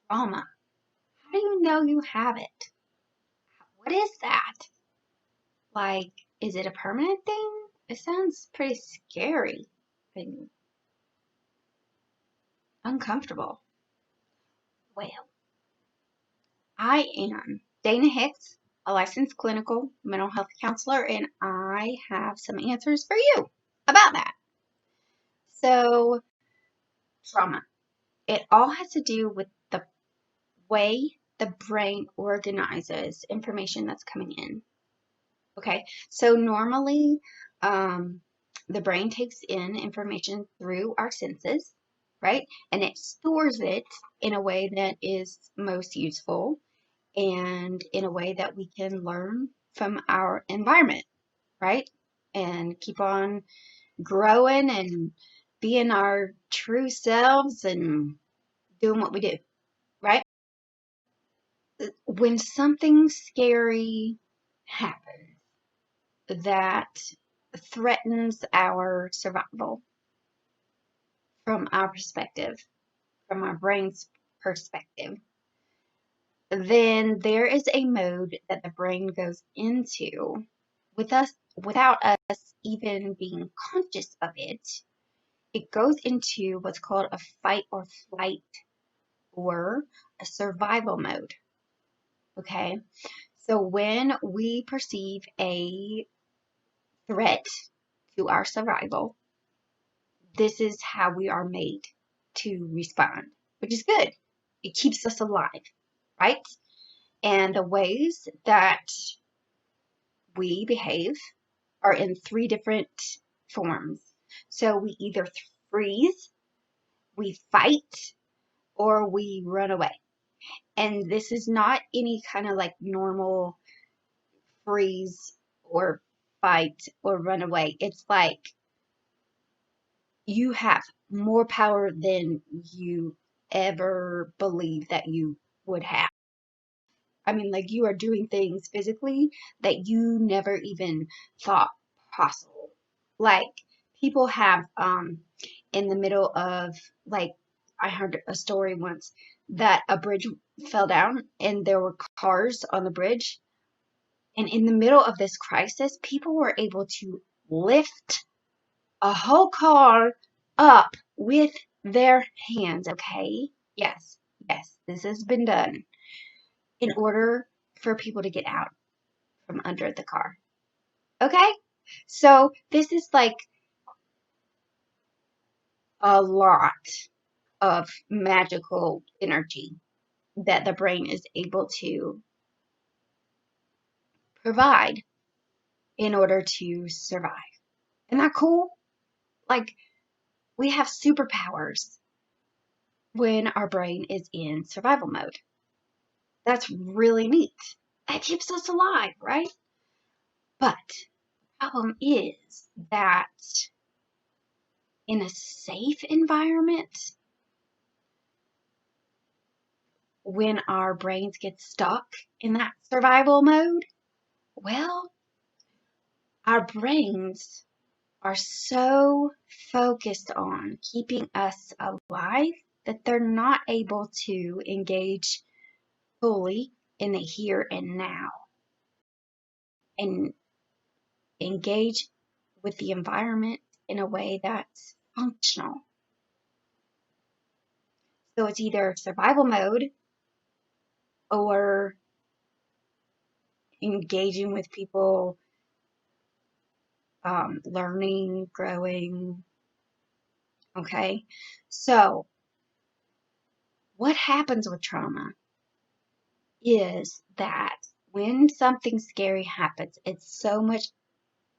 Trauma. How do you know you have it? What is that? Like, is it a permanent thing? It sounds pretty scary and uncomfortable. Well, I am Dana Hicks, a licensed clinical mental health counselor, and I have some answers for you about that. So, trauma. It all has to do with the way the brain organizes information that's coming in. Okay, so normally the brain takes in information through our senses, right? And it stores it in a way that is most useful and in a way that we can learn from our environment, right? And keep on growing and being our true selves and doing what we do, right? When something scary happens that threatens our survival from our perspective, from our brain's perspective, then there is a mode that the brain goes into with us without us even being conscious of it. It goes into what's called a fight or flight or a survival mode. Okay. So when we perceive a threat to our survival, this is how we are made to respond, which is good. It keeps us alive, right? And the ways that we behave are in three different forms. So we either freeze, we fight, or we run away. And this is not any kind of like normal freeze or fight or run away. It's like you have more power than you ever believed that you would have. I mean, like you are doing things physically that you never even thought possible. Like people have in the middle of like I heard a story once that a bridge fell down and there were cars on the bridge, and in the middle of this crisis people were able to lift a whole car up with their hands, okay? Yes, yes, this has been done in order for people to get out from under the car. Okay? So this is like a lot of magical energy that the brain is able to provide in order to survive. Isn't that cool? Like, we have superpowers when our brain is in survival mode. That's really neat. That keeps us alive, right? But the problem is that in a safe environment, when our brains get stuck in that survival mode, well, our brains are so focused on keeping us alive that they're not able to engage fully in the here and now and engage with the environment in a way that's functional. So it's either survival mode or engaging with people, learning, growing. Okay. So what happens with trauma is that when something scary happens, it's so much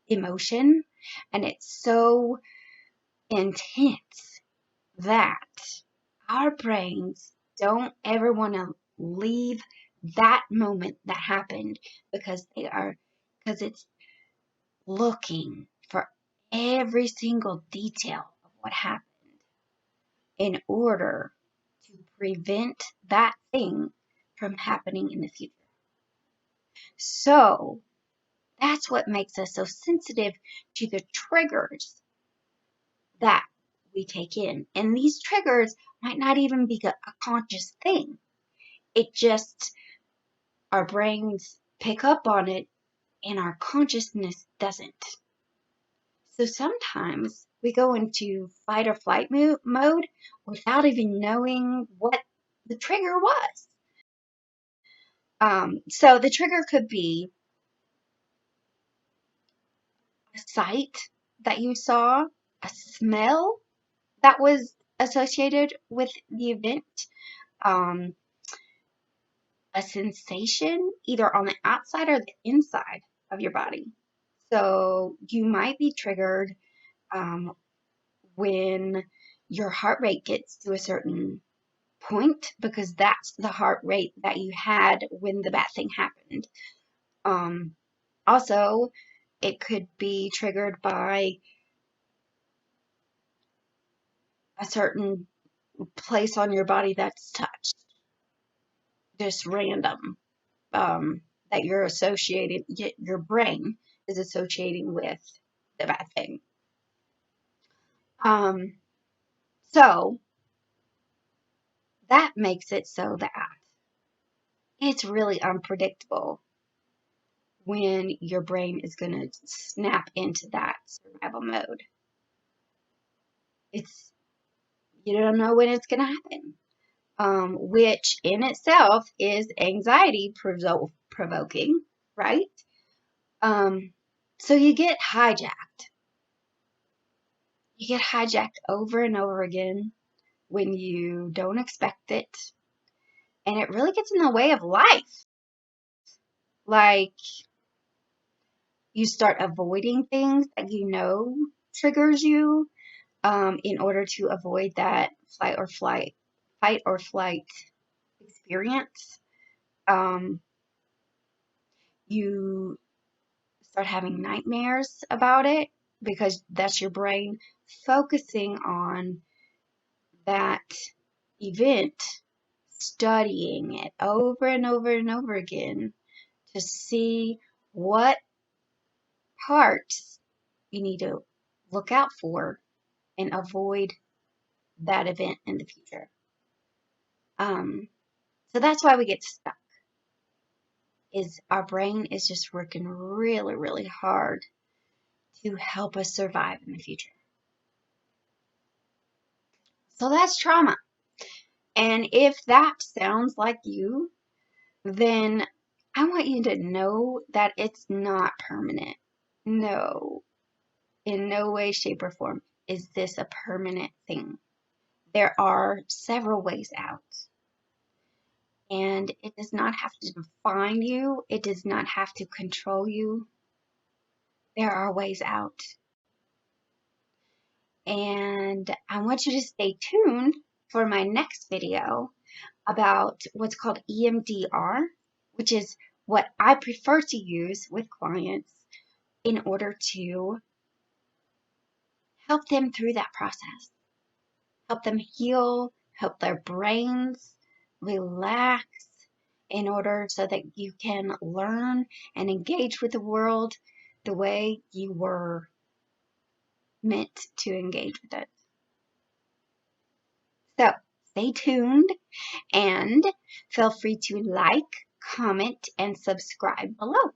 emotion and it's so intense that our brains don't ever want to leave that moment that happened because it's looking for every single detail of what happened in order to prevent that thing from happening in the future. So that's what makes us so sensitive to the triggers that we take in. And these triggers might not even be a conscious thing. It just, our brains pick up on it and our consciousness doesn't. So sometimes we go into fight or flight mode without even knowing what the trigger was. So the trigger could be a sight that you saw, a smell that was associated with the event, um, a sensation either on the outside or the inside of your body. So you might be triggered when your heart rate gets to a certain point, because that's the heart rate that you had when the bad thing happened. Also, it could be triggered by a certain place on your body that's touched, just random, that you're associated, your brain is associating with the bad thing. So that makes it so that it's really unpredictable when your brain is going to snap into that survival mode. You don't know when it's going to happen, which in itself is anxiety provoking, right? So you get hijacked. You get hijacked over and over again when you don't expect it. And it really gets in the way of life. Like, you start avoiding things that you know triggers you, in order to avoid that fight or flight experience. You start having nightmares about it because that's your brain focusing on that event, studying it over and over and over again to see what parts you need to look out for and avoid that event in the future. So that's why we get stuck, is our brain is just working really, really hard to help us survive in the future. So that's trauma. And if that sounds like you, then I want you to know that it's not permanent. No, in no way, shape, or form is this a permanent thing. There are several ways out. And it does not have to define you. It does not have to control you. There are ways out. And I want you to stay tuned for my next video about what's called EMDR, which is what I prefer to use with clients in order to help them through that process, help them heal, help their brains relax, in order so that you can learn and engage with the world the way you were meant to engage with it. So stay tuned and feel free to like, comment, and subscribe below.